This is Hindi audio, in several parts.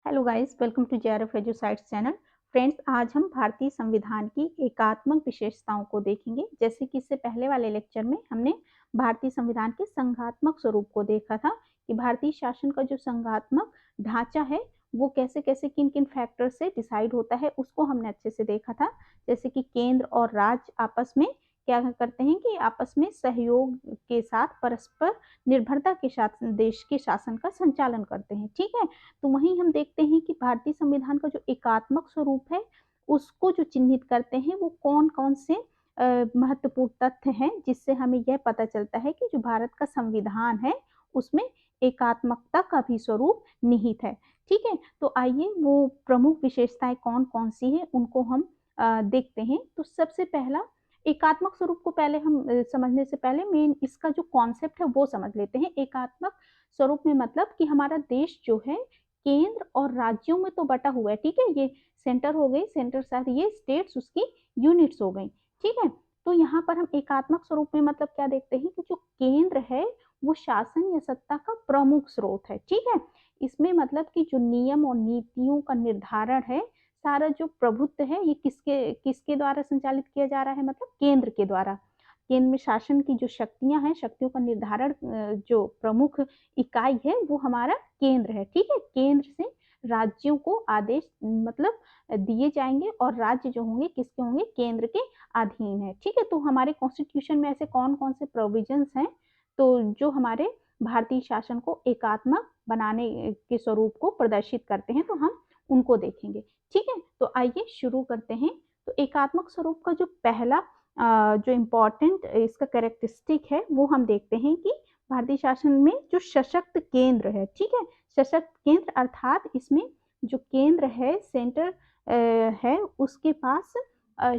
Hello guys, welcome to JRF Edusites channel. Friends, आज हम भारतीय संविधान की एकात्मक विशेषताओं को देखेंगे। जैसे कि इससे पहले वाले लेक्चर में हमने भारतीय संविधान के संघात्मक स्वरूप को देखा था कि भारतीय शासन का जो संघात्मक ढांचा है वो कैसे कैसे किन किन फैक्टर से डिसाइड होता है, उसको हमने अच्छे से देखा था। जैसे कि केंद्र और राज्य आपस में क्या करते हैं कि आपस में सहयोग के साथ परस्पर निर्भरता के साथ देश के शासन का संचालन करते हैं। ठीक है, तो वहीं हम देखते हैं कि भारतीय संविधान का जो एकात्मक स्वरूप है उसको जो चिन्हित करते हैं वो कौन कौन से महत्वपूर्ण तथ्य हैं, जिससे हमें यह पता चलता है कि जो भारत का संविधान है उसमें एकात्मकता का भी स्वरूप निहित है। ठीक है, तो आइए वो प्रमुख विशेषताएं कौन कौन सी है उनको हम देखते हैं। तो सबसे पहला, एकात्मक स्वरूप को पहले हम समझने से पहले मेन इसका जो कॉन्सेप्ट है वो समझ लेते हैं। एकात्मक स्वरूप में मतलब कि हमारा देश जो है केंद्र और राज्यों में तो बटा हुआ है। ठीक है, ये सेंटर हो गई, सेंटर साथ ये स्टेट्स उसकी यूनिट्स हो गई। ठीक है, तो यहाँ पर हम एकात्मक स्वरूप में मतलब क्या देखते हैं कि जो केंद्र है वो शासन या सत्ता का प्रमुख स्रोत है। ठीक है, इसमें मतलब कि जो नियम और नीतियों का निर्धारण है, सारा जो प्रभुत्व है ये किसके किसके द्वारा संचालित किया जा रहा है, मतलब केंद्र के द्वारा। केंद्र में शासन की जो शक्तियां हैं, शक्तियों का निर्धारण जो प्रमुख इकाई है वो हमारा केंद्र है। ठीक है, केंद्र से राज्यों को आदेश मतलब दिए जाएंगे और राज्य जो होंगे किसके होंगे, केंद्र के अधीन है। ठीक है, तो हमारे कॉन्स्टिट्यूशन में ऐसे कौन कौन से प्रोविजंस हैं तो जो हमारे भारतीय शासन को एकात्मक बनाने के स्वरूप को प्रदर्शित करते हैं, तो हम उनको देखेंगे। ठीक है, तो आइए शुरू करते हैं। तो एकात्मक स्वरूप का जो पहला जो इम्पोर्टेंट इसका कैरेक्टरिस्टिक है वो हम देखते हैं कि भारतीय शासन में जो सशक्त केंद्र है। ठीक है, सशक्त केंद्र अर्थात इसमें जो केंद्र है, सेंटर है, उसके पास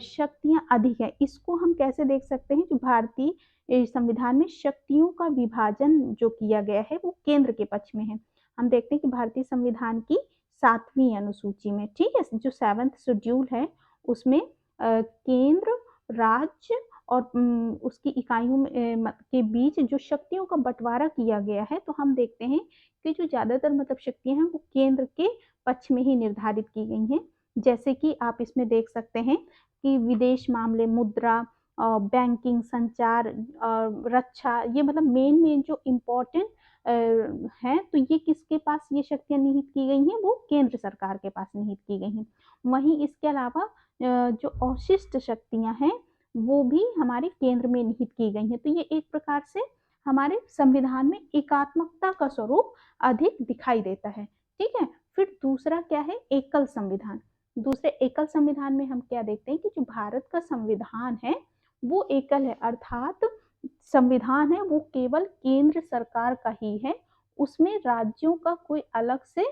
शक्तियां अधिक है। इसको हम कैसे देख सकते हैं, जो भारतीय संविधान में शक्तियों का विभाजन जो किया गया है वो केंद्र के पक्ष में है। हम देखते हैं कि भारतीय संविधान की 7वीं अनुसूची में, ठीक है, जो 7th शेड्यूल है उसमें केंद्र, राज्य और उसकी इकाइयों के बीच जो शक्तियों का बंटवारा किया गया है, तो हम देखते हैं कि जो ज्यादातर मतलब शक्तियां हैं वो केंद्र के पक्ष में ही निर्धारित की गई हैं। जैसे कि आप इसमें देख सकते हैं कि विदेश मामले, मुद्रा, बैंकिंग, संचार, रक्षा, ये मतलब मेन मेन जो इम्पोर्टेंट है, तो ये किसके पास ये शक्तियां निहित की गई हैं, वो केंद्र सरकार के पास निहित की गई हैं। वहीं इसके अलावा जो अवशिष्ट शक्तियां हैं वो भी हमारे केंद्र में निहित की गई हैं। तो ये एक प्रकार से हमारे संविधान में एकात्मकता का स्वरूप अधिक दिखाई देता है। ठीक है, फिर दूसरा क्या है, एकल संविधान। दूसरे एकल संविधान में हम क्या देखते हैं कि जो भारत का संविधान है वो एकल है, अर्थात संविधान है वो केवल केंद्र सरकार का ही है, उसमें राज्यों का कोई अलग से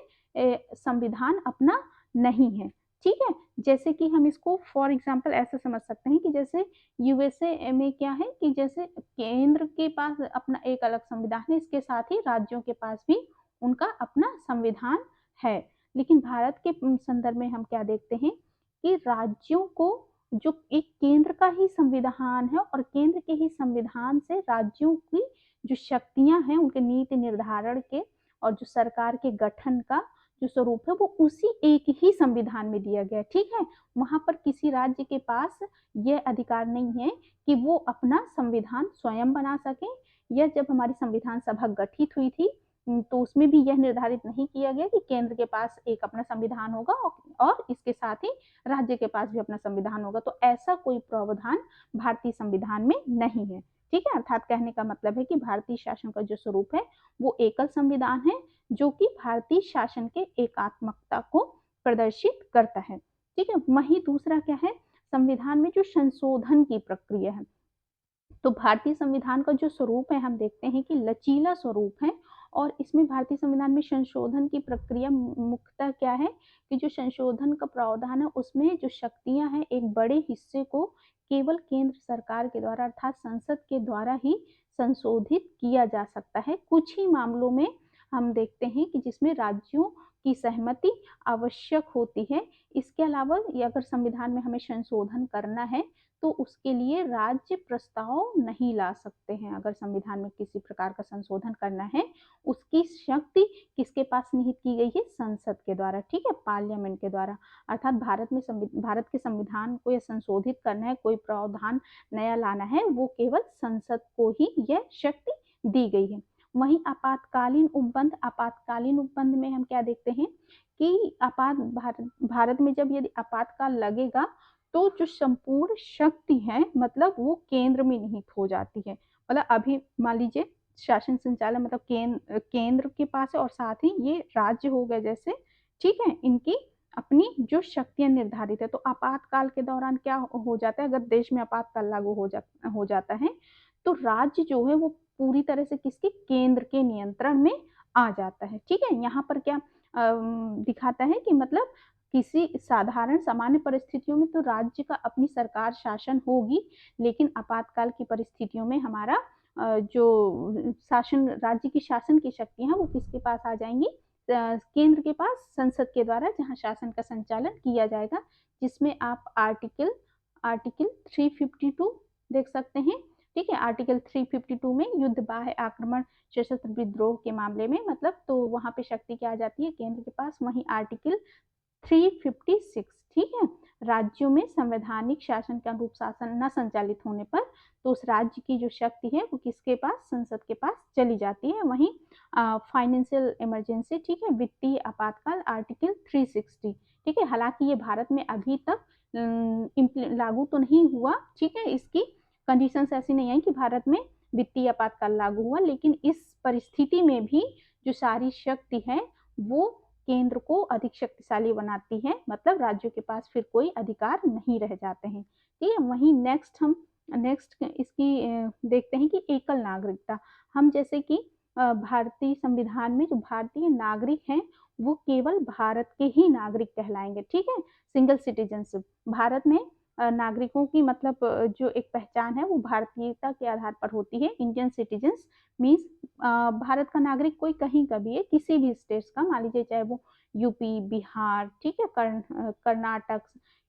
संविधान अपना नहीं है। ठीक है, जैसे कि हम इसको फॉर एग्जांपल ऐसे समझ सकते हैं कि जैसे यूएसए में क्या है कि जैसे केंद्र के पास अपना एक अलग संविधान है, इसके साथ ही राज्यों के पास भी उनका अपना संविधान है। लेकिन भारत के संदर्भ में हम क्या देखते हैं कि राज्यों को जो एक केंद्र का ही संविधान है और केंद्र के ही संविधान से राज्यों की जो शक्तियां हैं उनके नीति निर्धारण के और जो सरकार के गठन का जो स्वरूप है वो उसी एक ही संविधान में दिया गया है। ठीक है, वहां पर किसी राज्य के पास यह अधिकार नहीं है कि वो अपना संविधान स्वयं बना सके। यह जब हमारी संविधान सभा गठित हुई थी तो उसमें भी यह निर्धारित नहीं किया गया कि केंद्र के पास एक अपना संविधान होगा और इसके साथ ही राज्य के पास भी अपना संविधान होगा। तो ऐसा कोई प्रावधान भारतीय संविधान में नहीं है। ठीक है, अर्थात कहने का मतलब है कि भारतीय शासन का जो स्वरूप है वो एकल संविधान है जो कि भारतीय शासन के एकात्मकता को प्रदर्शित करता है। ठीक है, वही दूसरा क्या है, संविधान में जो संशोधन की प्रक्रिया है, तो भारतीय संविधान का जो स्वरूप है हम देखते हैं कि लचीला स्वरूप है और इसमें भारतीय संविधान में संशोधन की प्रक्रिया मुख्यतः क्या है कि जो संशोधन का प्रावधान है उसमें जो शक्तियां हैं एक बड़े हिस्से को केवल केंद्र सरकार के द्वारा अर्थात संसद के द्वारा ही संशोधित किया जा सकता है। कुछ ही मामलों में हम देखते हैं कि जिसमें राज्यों की सहमति आवश्यक होती है। इसके अलावा ये अगर संविधान में हमें संशोधन करना है तो उसके लिए राज्य प्रस्ताव नहीं ला सकते हैं। अगर संविधान में किसी प्रकार का संशोधन करना है, उसकी शक्ति किसके पास निहित की गई है? संसद के द्वारा, ठीक है, पार्लियामेंट के द्वारा। अर्थात भारत के संविधान को यह संशोधित करना है, कोई प्रावधान नया लाना है, वो केवल संसद को ही यह शक्ति दी गई है। वहीं आपातकालीन उपबंध में हम क्या देखते हैं कि भारत में जब यदि आपातकाल लगेगा तो जो संपूर्ण शक्ति है मतलब वो केंद्र में निहित हो जाती है। मतलब अभी मान लीजिए शासन संचालन मतलब केंद्र के पास है और साथ ही ये राज्य हो गए जैसे, ठीक है, इनकी अपनी जो शक्तियां निर्धारित है। तो आपातकाल के दौरान क्या हो जाता है, अगर देश में आपातकाल लागू हो जाता है तो राज्य जो है वो पूरी तरह से किसके? केंद्र के नियंत्रण में आ जाता है। ठीक है, यहाँ पर क्या दिखाता है कि मतलब किसी साधारण सामान्य परिस्थितियों में तो राज्य का अपनी सरकार शासन होगी, लेकिन आपातकाल की परिस्थितियों में हमारा जो शासन राज्य की शासन की शक्ति है वो किसके पास आ जाएंगी? केंद्र के पास, संसद के द्वारा, जहां शासन का संचालन किया जाएगा। जिसमें आप आर्टिकल 352 देख सकते हैं। ठीक है, आर्टिकल 352 में युद्ध, बाह्य आक्रमण, सशस्त्र विद्रोह के मामले में मतलब तो वहां पे शक्ति क्या आ जाती है? केंद्र के पास। वहीं आर्टिकल 356, ठीक है, राज्यों में संवैधानिक शासन के अनुरूप शासन न संचालित होने पर तो उस राज्य की जो शक्ति है वो किसके पास? संसद के पास चली जाती है। वहीं फाइनेंशियल इमरजेंसी, ठीक है, वित्तीय आपातकाल, आर्टिकल 360, ठीक है, हालांकि ये भारत में अभी तक लागू तो नहीं हुआ, ठीक है, इसकी कंडीशंस ऐसी नहीं आई कि भारत में वित्तीय आपातकाल लागू हुआ, लेकिन इस परिस्थिति में भी जो सारी शक्ति है वो केंद्र को अधिक शक्तिशाली बनाती है, मतलब राज्यों के पास फिर कोई अधिकार नहीं रह जाते हैं। ठीक है, वहीं नेक्स्ट इसकी देखते हैं कि एकल नागरिकता। हम जैसे कि भारतीय संविधान में जो भारतीय नागरिक हैं वो केवल भारत के ही नागरिक कहलाएंगे। ठीक है, सिंगल सिटीजनशिप। भारत में नागरिकों की मतलब जो एक पहचान है वो भारतीयता के आधार पर होती है। इंडियन सिटीजन्स मीन्स भारत का नागरिक कोई कहीं का भी है, किसी भी स्टेट्स का, मान लीजिए चाहे वो यूपी, बिहार, ठीक है, Karnataka,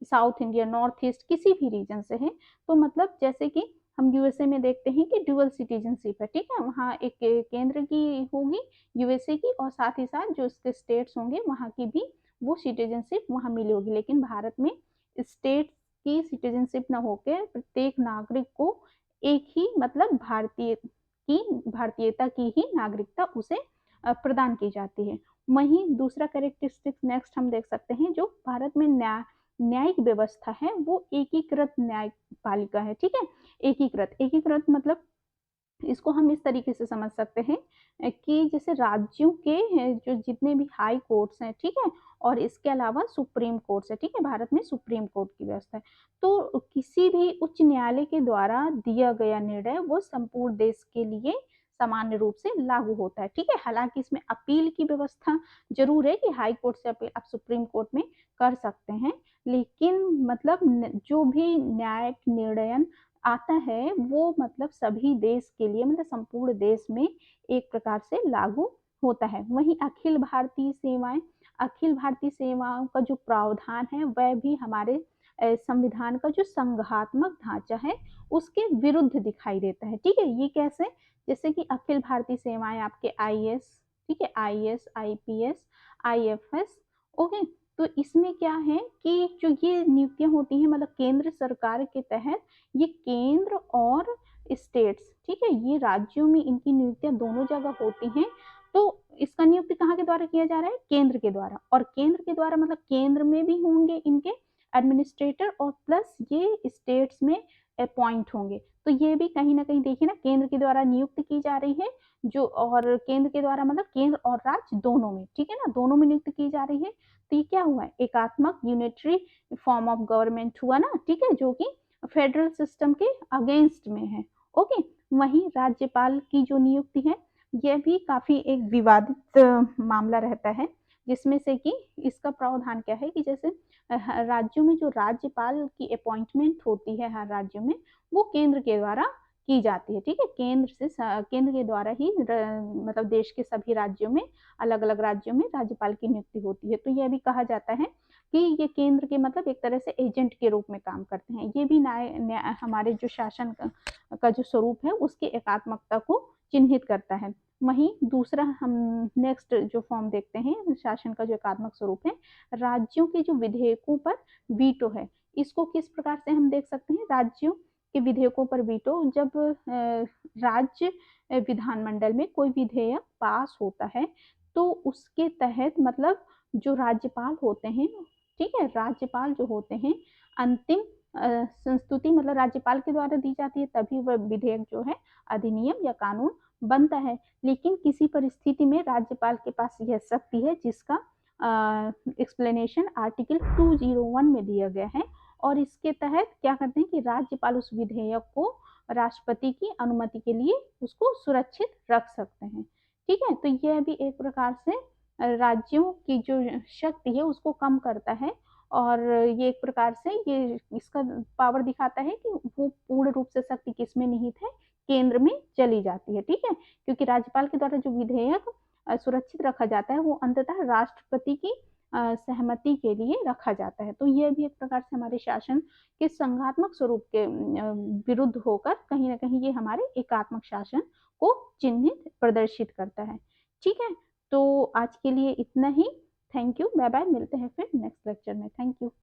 south India, north east, किसी भी रीजन से है। तो मतलब जैसे कि हम यूएसए में देखते हैं कि ड्यूअल सिटीजनशिप है। ठीक है, वहाँ एक केंद्र की होगी यूएसए की और साथ ही साथ जो उसके स्टेट्स होंगे वहाँ की भी वो सिटीजनशिप वहाँ मिली होगी। लेकिन भारत में स्टेट की सिटीजनशिप न होकर प्रत्येक नागरिक को एक ही मतलब भारतीयता की ही नागरिकता उसे प्रदान की जाती है। वहीं दूसरा कैरेक्टरिस्टिक्स नेक्स्ट हम देख सकते हैं, जो भारत में न्यायिक व्यवस्था है वो एकीकृत न्यायपालिका है। ठीक है, एकीकृत मतलब इसको हम इस तरीके से समझ सकते हैं कि जैसे राज्यों के जो जितने भी हाई कोर्ट्स हैं, ठीक है, और इसके अलावा सुप्रीम कोर्ट्स है, ठीक है, भारत में सुप्रीम कोर्ट की व्यवस्था है। तो किसी भी उच्च न्यायालय के द्वारा दिया गया निर्णय वो संपूर्ण देश के लिए सामान्य रूप से लागू होता है। ठीक है, हालांकि इसमें अपील की व्यवस्था जरूर है कि हाई कोर्ट से अपील आप सुप्रीम कोर्ट में कर सकते हैं, लेकिन मतलब जो भी न्यायिक निर्णय आता है वो मतलब सभी देश के लिए मतलब संपूर्ण देश में एक प्रकार से लागू होता है। वहीं अखिल भारतीय सेवाओं का जो प्रावधान है वह भी हमारे संविधान का जो संघात्मक ढांचा है उसके विरुद्ध दिखाई देता है। ठीक है, ये कैसे? जैसे कि अखिल भारतीय सेवाएं आपके आईएएस, ठीक है, आईएएस, आईपीएस, आईएफएस, ओके। तो इसमें क्या है कि जो ये नियुक्तियां होती हैं मतलब केंद्र सरकार के तहत, ये केंद्र और स्टेट्स, ठीक है, ये राज्यों में इनकी नियुक्तियां दोनों जगह होती हैं। तो इसका नियुक्ति कहाँ के द्वारा किया जा रहा है? केंद्र के द्वारा। और केंद्र के द्वारा मतलब केंद्र में भी होंगे इनके एडमिनिस्ट्रेटर और प्लस ये स्टेट्स में अपॉइंट होंगे। तो ये भी कहीं ना कहीं देखिए ना, केंद्र के द्वारा नियुक्त की जा रही है जो, और केंद्र के द्वारा मतलब केंद्र और राज्य दोनों में, ठीक है ना, दोनों में नियुक्त की जा रही है। तो ये क्या हुआ? एकात्मक यूनिटरी फॉर्म ऑफ गवर्नमेंट हुआ ना, ठीक है, जो कि फेडरल सिस्टम के अगेंस्ट में है। ओके, वहीं राज्यपाल की जो नियुक्ति है यह भी काफी एक विवादित मामला रहता है, जिसमें से कि इसका प्रावधान क्या है कि जैसे राज्यों में जो राज्यपाल की अपॉइंटमेंट होती है हर राज्य में वो केंद्र के द्वारा की जाती है, ठीक है? केंद्र के द्वारा ही मतलब देश के सभी राज्यों में, अलग-अलग राज्यों में राज्यपाल की नियुक्ति होती है। तो यह भी कहा जाता है कि ये केंद्र के मतलब एक तरह से एजेंट के रूप में काम करते हैं। ये भी हमारे जो शासन का जो स्वरूप है उसकी एकात्मकता को चिन्हित करता है। वहीं दूसरा हम नेक्स्ट जो फॉर्म देखते हैं शासन का जो एकात्मक स्वरूप है, राज्यों के जो विधेयकों पर वीटो है। इसको किस प्रकार से हम देख सकते हैं? राज्यों के विधेयकों पर वीटो जब राज्य विधानमंडल में कोई विधेयक पास होता है तो उसके तहत मतलब जो राज्यपाल होते हैं, ठीक है, राज्यपाल जो होते हैं अंतिम संस्तुति मतलब राज्यपाल के द्वारा दी जाती है, तभी वह विधेयक जो है अधिनियम या कानून बनता है। लेकिन किसी परिस्थिति में राज्यपाल के पास यह शक्ति है जिसका एक्सप्लेनेशन आर्टिकल 201 में दिया गया है, और इसके तहत क्या करते हैं कि राज्यपाल उस विधेयक को राष्ट्रपति की अनुमति के लिए उसको सुरक्षित रख सकते हैं, ठीक है? तो यह भी एक प्रकार से राज्यों की जो शक्ति है उसको कम करता है, और ये एक प्रकार से ये इसका पावर दिखाता है कि वो पूर्ण रूप से शक्ति किसमें निहित है, केंद्र में चली जाती है, ठीक है? क्योंकि राज्यपाल के द्वारा जो विधेयक सुरक्षित रखा जाता है वो अंततः राष्ट्रपति की सहमति के लिए रखा जाता है। तो यह भी एक प्रकार से हमारे शासन के संघात्मक स्वरूप के विरुद्ध होकर कहीं न कहीं ये हमारे एकात्मक शासन को चिन्हित प्रदर्शित करता है। ठीक है? तो आज के लिए इतना ही। थैंक यू, बाय-बाय, मिलते हैं फिर नेक्स्ट लेक्चर में। Thank you.